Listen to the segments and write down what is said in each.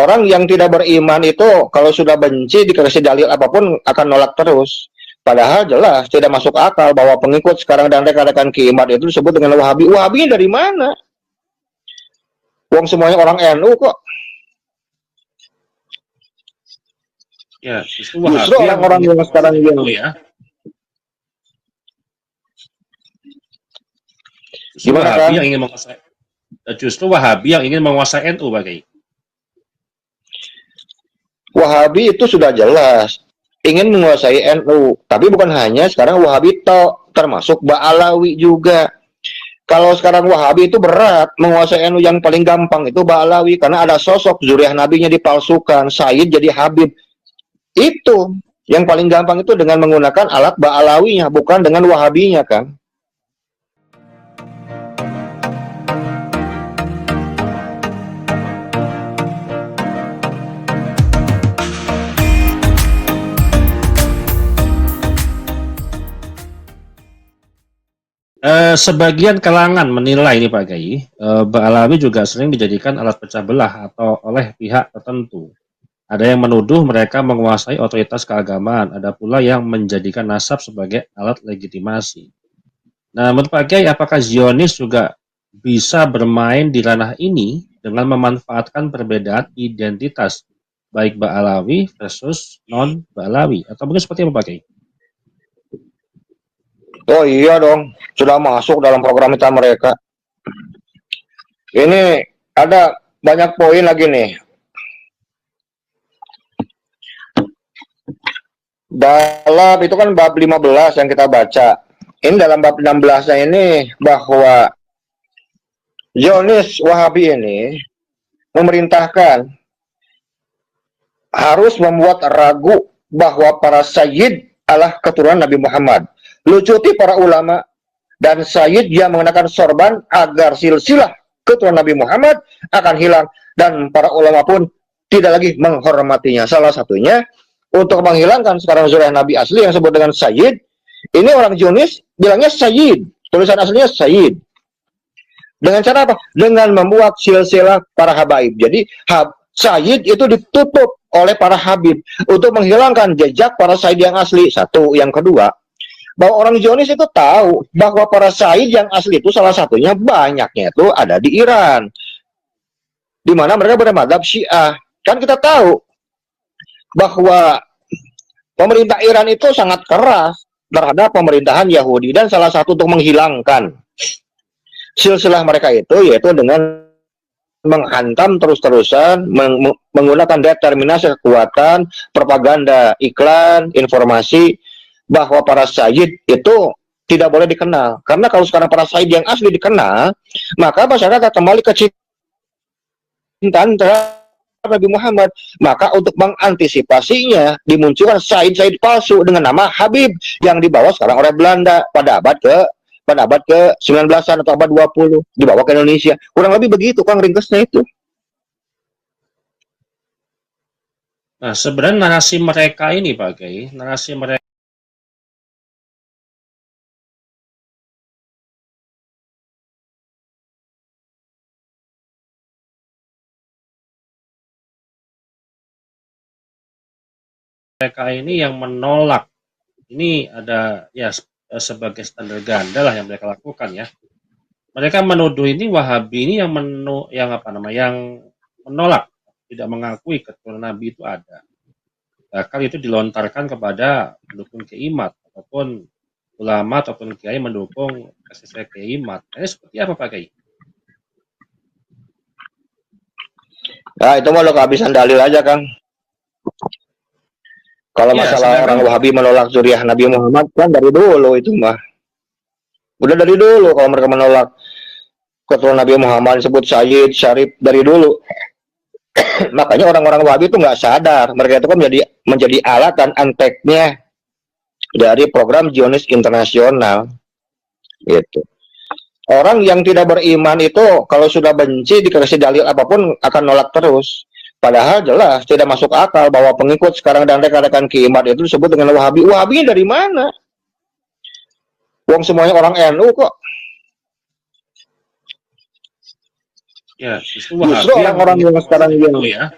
Orang yang tidak beriman itu kalau sudah benci dikasih dalil apapun akan nolak terus. Padahal jelas tidak masuk akal bahwa pengikut sekarang dan rekan-rekan Kiimat itu disebut dengan Wahabi. Wahabi dari mana? Wong semuanya orang NU kok. Ya, justru Justru Wahabi orang-orang yang sekarang yang ya. Justru gimana Wahabi kan? yang ingin menguasai, justru Wahabi yang ingin menguasai NU, Pak Kiai. Wahabi itu sudah jelas ingin menguasai NU, tapi bukan hanya sekarang Wahabi termasuk Ba'alawi juga. Kalau sekarang Wahabi itu berat menguasai NU, yang paling gampang itu Ba'alawi karena ada sosok zuriat nabinya dipalsukan, Sayyid jadi Habib. Itu yang paling gampang itu dengan menggunakan alat Ba'alawinya, bukan dengan Wahabinya kan. Sebagian kalangan menilai ini Pak Kiai, Ba'alawi juga sering dijadikan alat pecah belah atau oleh pihak tertentu. Ada yang menuduh mereka menguasai otoritas keagamaan, ada pula yang menjadikan nasab sebagai alat legitimasi. Nah, menurut Pak Kiai, apakah Zionis juga bisa bermain di ranah ini dengan memanfaatkan perbedaan identitas baik Ba'alawi versus non-Ba'alawi? Atau mungkin seperti apa Pak Kiai? Oh iya dong, sudah masuk dalam program kita mereka. Ini ada banyak poin lagi nih. Dalam itu kan bab 15 yang kita baca. Ini dalam bab 16-nya ini bahwa Zionis Wahabi ini memerintahkan harus membuat ragu bahwa para sayyid adalah keturunan Nabi Muhammad. Lucuti para ulama dan sayyid yang mengenakan sorban agar silsilah keturunan Nabi Muhammad akan hilang, dan para ulama pun tidak lagi menghormatinya. Salah satunya untuk menghilangkan sekarang zuriat Nabi asli yang disebut dengan sayyid. Ini orang Zionis bilangnya sayyid, tulisan aslinya sayyid. Dengan cara apa? Dengan membuat silsilah para habaib. Jadi sayyid itu ditutup oleh para habib untuk menghilangkan jejak para sayyid yang asli. Satu. Yang kedua, bahwa orang Zionis itu tahu bahwa para sayyid yang asli itu salah satunya banyaknya itu ada di Iran, di mana mereka bermadhab Syiah. Kan kita tahu bahwa pemerintah Iran itu sangat keras terhadap pemerintahan Yahudi, dan salah satu untuk menghilangkan silsilah mereka itu yaitu dengan menghantam terus-terusan, menggunakan determinasi kekuatan, propaganda, iklan, informasi bahwa para sayyid itu tidak boleh dikenal. Karena kalau sekarang para sayyid yang asli dikenal, maka masyarakat kembali ke cintaan terhadap Nabi Muhammad. Maka untuk mengantisipasinya dimunculkan sayyid-sayyid palsu dengan nama Habib yang dibawa sekarang oleh Belanda pada abad ke-19-an atau abad 20 dibawa ke Indonesia. Kurang lebih begitu Kang ringkasnya itu. Nah, sebenarnya narasi mereka ini Pak Kiai, narasi mereka ini yang menolak, ini ada ya sebagai standar ganda lah yang mereka lakukan ya. Mereka menuduh ini Wahabi ini yang menolak, tidak mengakui keturunan Nabi itu ada. Bahkan itu dilontarkan kepada pendukung Kiimat ataupun ulama ataupun kiai mendukung kasih Kiimat. Ini seperti apa Pak Kiai? Nah, itu mah lo kehabisan dalil aja Kang. Kalau Ya, masalah orang Wahabi menolak zuriat Nabi Muhammad kan dari dulu itu mah. Udah dari dulu kalau mereka menolak keturunan Nabi Muhammad disebut Sayyid, Syarif dari dulu. Makanya orang-orang Wahabi itu nggak sadar mereka itu kan menjadi alat dan anteknya dari program Zionis internasional gitu. Orang yang tidak beriman itu kalau sudah benci dikasih dalil apapun akan nolak terus. Padahal jelas tidak masuk akal bahwa pengikut sekarang dan rekan-rekan Kiimat itu disebut dengan Wahabi. Wahabi dari mana? Wong semuanya orang NU kok. Ya, justru orang-orang yang sekarang yang ya.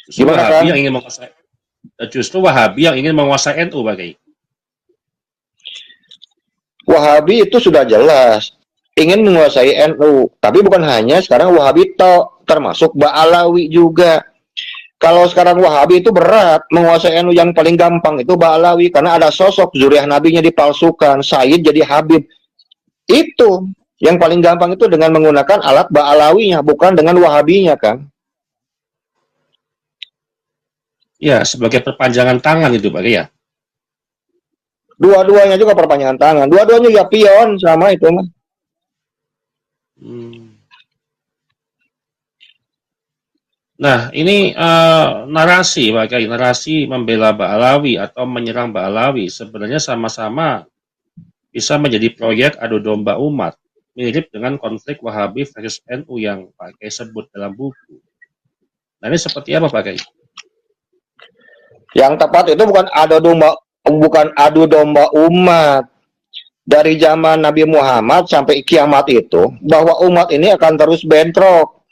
Justru Gimana, Wahabi Kang? yang ingin menguasai justru Wahabi yang ingin menguasai NU, Pak Kiai. Wahabi itu sudah jelas ingin menguasai NU, tapi bukan hanya sekarang Wahabi termasuk Ba'alawi juga. Kalau sekarang Wahabi itu berat menguasai NU, yang paling gampang itu Ba'alawi karena ada sosok zuriat nabinya dipalsukan, Sayyid jadi Habib. Itu yang paling gampang itu dengan menggunakan alat Ba'alawinya, bukan dengan Wahabinya, Kang. Ya, sebagai perpanjangan tangan itu, Pak Kiai ya. Dua-duanya juga perpanjangan tangan. Dua-duanya ya pion sama itu mah. Nah, ini narasi, Pak Kiai, narasi membela Ba'alawi atau menyerang Ba'alawi sebenarnya sama-sama bisa menjadi proyek adu domba umat, mirip dengan konflik Wahabi versus NU yang Pak Kiai sebut dalam buku. Nah, ini seperti apa, Pak Kiai? Yang tepat itu bukan adu domba umat. Dari zaman Nabi Muhammad sampai kiamat itu, bahwa umat ini akan terus bentrok,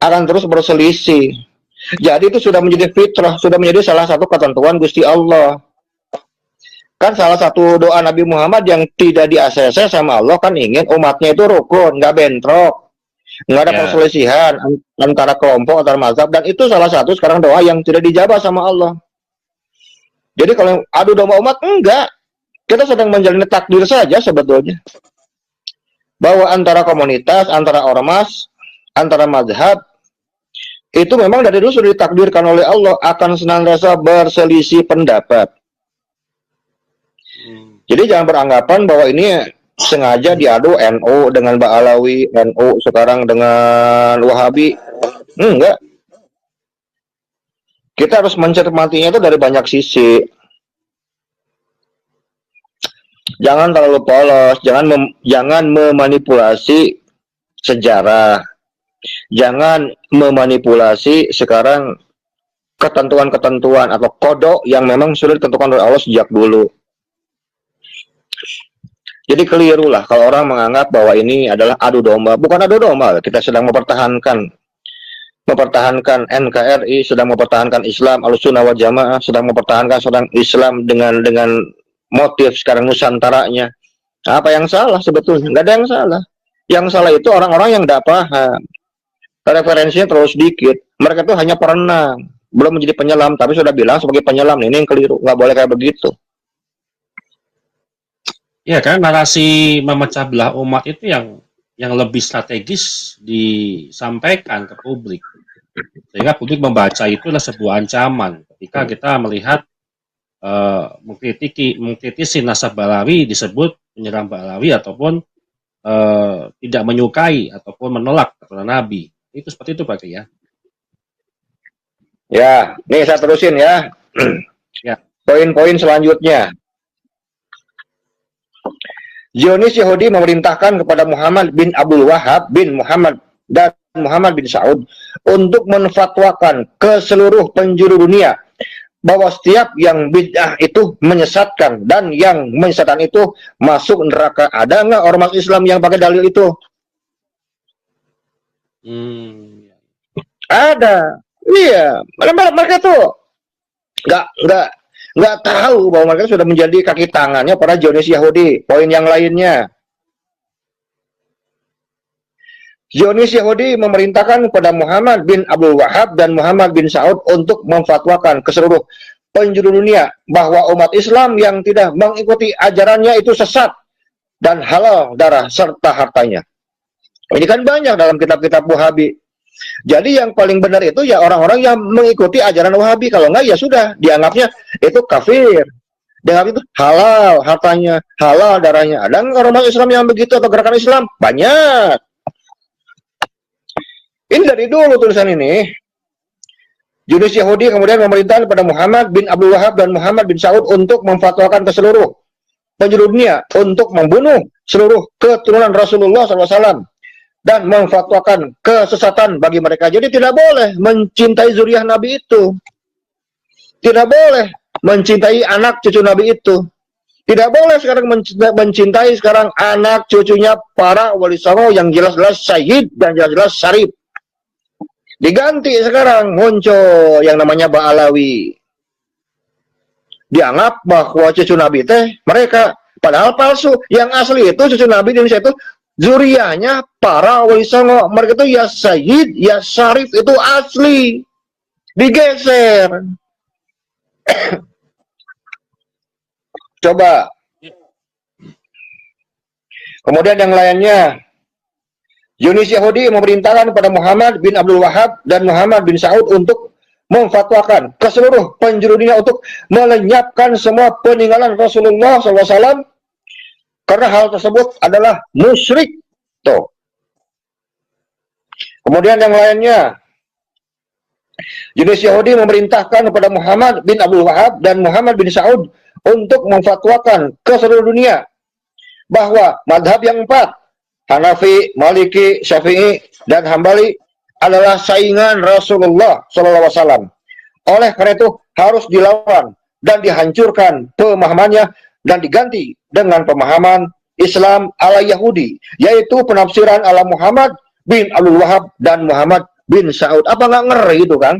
akan terus berselisih. Jadi itu sudah menjadi fitrah, sudah menjadi salah satu ketentuan Gusti Allah. Kan salah satu doa Nabi Muhammad yang tidak di-ACC sama Allah kan ingin umatnya itu rukun, nggak bentrok, nggak ada perselisihan antara kelompok, antara mazhab, dan itu salah satu sekarang doa yang tidak dijabah sama Allah. Jadi kalau adu domba umat, enggak. Kita sedang menjalani takdir saja sebetulnya. Bahwa antara komunitas, antara ormas, antara mazhab, itu memang dari dulu sudah ditakdirkan oleh Allah akan senantiasa berselisih pendapat. Jadi jangan beranggapan bahwa ini sengaja diadu NU dengan Ba'alawi, NU sekarang dengan Wahabi. Enggak. Kita harus mencermatinya itu dari banyak sisi. Jangan terlalu polos, jangan memanipulasi sejarah. Jangan memanipulasi sekarang ketentuan-ketentuan atau kodok yang memang sudah ditentukan oleh Allah sejak dulu. Jadi keliru lah kalau orang menganggap bahwa ini adalah adu domba. Bukan adu domba, kita sedang mempertahankan NKRI, sedang mempertahankan Islam, Ahlussunnah wal Jamaah, sedang mempertahankan Islam dengan motif sekarang Nusantaranya. Apa yang salah sebetulnya? Nggak ada yang salah. Yang salah itu orang-orang yang tidak paham. Referensinya terlalu sedikit. Mereka itu hanya perenang, belum menjadi penyelam, tapi sudah bilang sebagai penyelam. Ini yang keliru. Nggak boleh kayak begitu. Ya kan, narasi memecah belah umat itu yang lebih strategis disampaikan ke publik. Sehingga publik membaca itu adalah sebuah ancaman. Ketika kita melihat mengkritisi nasab Ba'alawi disebut menyerang Ba'alawi ataupun tidak menyukai ataupun menolak keturunan Nabi. Itu seperti itu, Pak Kiai ya. Ya, nih saya terusin ya. Ya. Poin-poin selanjutnya. Zionis Yahudi memerintahkan kepada Muhammad bin Abdul Wahab bin Muhammad dan Muhammad bin Saud untuk menfatwakan ke seluruh penjuru dunia bahwa setiap yang bid'ah itu menyesatkan dan yang menyesatkan itu masuk neraka. Ada nggak ormas Islam yang pakai dalil itu? Ada. Iya, mereka tuh nggak tahu bahwa mereka sudah menjadi kaki tangannya para Zionis Yahudi. Poin yang lainnya, Zionis Yahudi memerintahkan kepada Muhammad bin Abdul Wahab dan Muhammad bin Saud untuk memfatwakan ke seluruh penjuru dunia bahwa umat Islam yang tidak mengikuti ajarannya itu sesat dan halal darah serta hartanya. Ini kan banyak dalam kitab-kitab Wahabi. Jadi yang paling benar itu ya orang-orang yang mengikuti ajaran Wahabi. Kalau enggak ya sudah, dianggapnya itu kafir. Dianggap itu halal hartanya, halal darahnya. Ada orang Islam yang begitu atau gerakan Islam? Banyak. Ini dari dulu tulisan ini. Zionis Yahudi kemudian memerintahkan kepada Muhammad bin Abdul Wahab dan Muhammad bin Saud untuk memfatwakan ke seluruh penjuru dunia untuk membunuh seluruh keturunan Rasulullah SAW dan memfatwakan kesesatan bagi mereka. Jadi tidak boleh mencintai zuriat Nabi itu. Tidak boleh mencintai anak cucu Nabi itu. Tidak boleh sekarang mencintai sekarang anak cucunya para wali songo yang jelas-jelas syahid dan jelas-jelas syarif. Diganti sekarang muncul yang namanya Ba'alawi. Dianggap bahwa cucu Nabi teh mereka, padahal palsu. Yang asli itu cucu Nabi di Indonesia itu zuriyahnya para wali songo. Mereka itu ya Sayyid, ya Syarif itu asli. Digeser. Coba. Kemudian yang lainnya, Yunus Yahudi memerintahkan kepada Muhammad bin Abdul Wahab dan Muhammad bin Saud untuk memfatwakan ke seluruh penjuru dunia untuk melenyapkan semua peninggalan Rasulullah SAW karena hal tersebut adalah musyrik. Tuh. Kemudian yang lainnya, Yunus Yahudi memerintahkan kepada Muhammad bin Abdul Wahab dan Muhammad bin Saud untuk memfatwakan ke seluruh dunia bahwa madhab yang 4, Hanafi, Maliki, Syafi'i, dan Hambali adalah saingan Rasulullah SAW. Oleh karena itu harus dilawan dan dihancurkan pemahamannya dan diganti dengan pemahaman Islam ala Yahudi, yaitu penafsiran ala Muhammad bin Abdul Wahab dan Muhammad bin Saud. Apa nggak ngeri itu, Kang?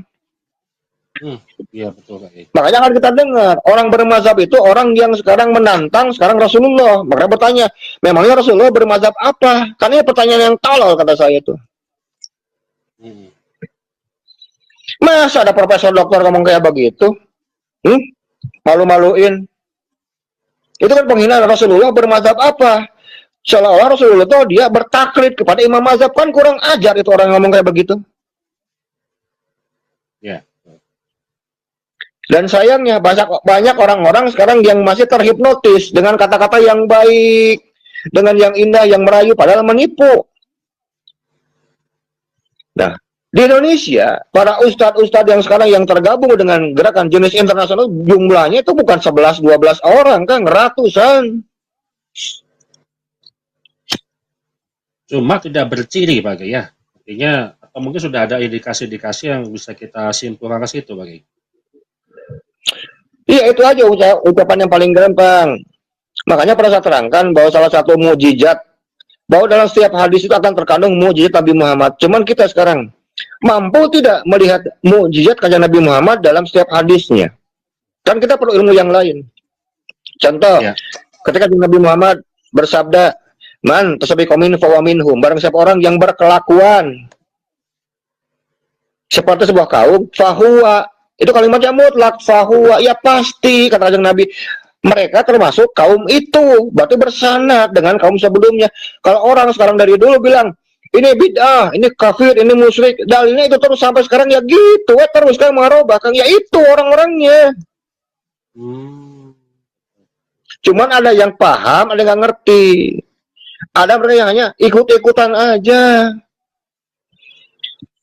Iya betul, Pak. Makanya kan kita dengar orang bermazhab itu orang yang sekarang menantang sekarang Rasulullah. Mereka bertanya, memangnya Rasulullah bermazhab apa? Karena ini pertanyaan yang tolol kata saya itu. Masa ada profesor doktor ngomong kayak begitu? Malu-maluin. Itu kan penghinaan. Rasulullah bermazhab apa? Seolah-olah Rasulullah itu dia bertaklid kepada imam mazhab. Kan kurang ajar itu orang ngomong kayak begitu. Ya. Dan sayangnya banyak orang-orang sekarang yang masih terhipnotis dengan kata-kata yang baik, dengan yang indah, yang merayu, padahal menipu. Nah, di Indonesia, para ustadz-ustadz yang sekarang yang tergabung dengan gerakan jenis internasional, jumlahnya itu bukan 11-12 orang, kan, ratusan. Cuma tidak berciri, Pak Kiai, ya. Artinya, atau mungkin sudah ada indikasi-indikasi yang bisa kita simpulkan ke situ, Pak Kiai. Iya, itu aja ucapan yang paling gampang. Makanya pernah saya terangkan bahwa salah satu mukjizat, bahwa dalam setiap hadis itu akan terkandung mukjizat Nabi Muhammad. Cuman kita sekarang mampu tidak melihat mukjizat kanjeng Nabi Muhammad dalam setiap hadisnya. Kan kita perlu ilmu yang lain. Contoh, ketika Nabi Muhammad bersabda, "Man tasabiqu min fahuwa minhum." Barang siapa orang yang berkelakuan seperti sebuah kaum, fahuwa, itu kalimatnya mutlak, fahuwa, ya pasti kata kanjeng Nabi, mereka termasuk kaum itu, berarti bersanad dengan kaum sebelumnya. Kalau orang sekarang dari dulu bilang ini bid'ah, ini kafir, ini musyrik, dalilnya itu terus sampai sekarang ya gitu, terus kan marobah, kan ya itu orang-orangnya. Cuman ada yang paham, ada yang nggak ngerti. Ada mereka yang hanya ikut-ikutan aja.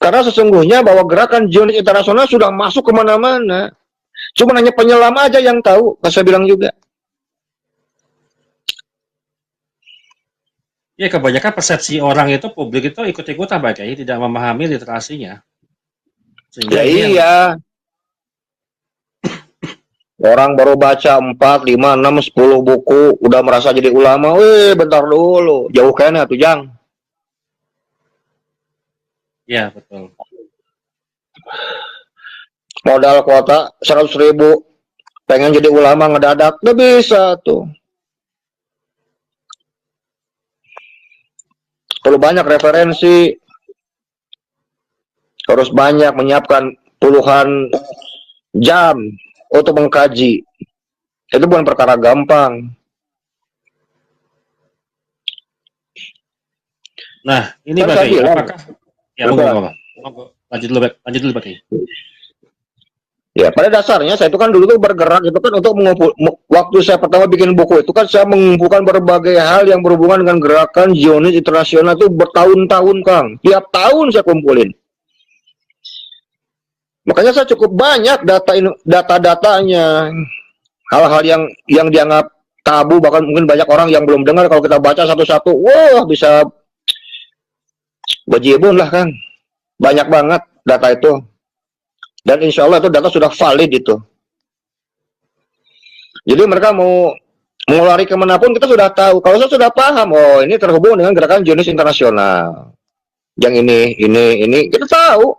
Karena sesungguhnya bahwa gerakan Zionis internasional sudah masuk kemana-mana. Cuma hanya penyelam aja yang tahu, saya bilang juga. Ya, kebanyakan persepsi orang itu, publik itu ikut-ikutan, Pak Kiai, tidak memahami literasinya. Ya iya. Orang baru baca 4, 5, 6, 10 buku, udah merasa jadi ulama. Wih, bentar dulu. Jauh kayaknya tuh, Jang. Ya, betul. Modal kuota 100.000, pengen jadi ulama ngedadak, udah bisa tuh. Perlu banyak referensi, harus banyak menyiapkan puluhan jam untuk mengkaji. Itu bukan perkara gampang. Nah, ini Pak Kiai, apakah ya, lanjut dulu Pak Kiai. Ya, pada dasarnya saya itu kan dulu tuh bergerak itu kan untuk mengumpul, waktu saya pertama bikin buku itu kan saya mengumpulkan berbagai hal yang berhubungan dengan gerakan Zionis internasional itu bertahun-tahun, Kang. Tiap tahun saya kumpulin. Makanya saya cukup banyak data-datanya. Hal-hal yang dianggap tabu, bahkan mungkin banyak orang yang belum dengar, kalau kita baca satu-satu, wah bisa bejibun lah, Kang. Banyak banget data itu. Dan insya Allah itu data sudah valid itu. Jadi mereka mau lari kemanapun kita sudah tahu. Kalau saya sudah paham, oh ini terhubung dengan gerakan Zionis internasional. Yang ini kita tahu.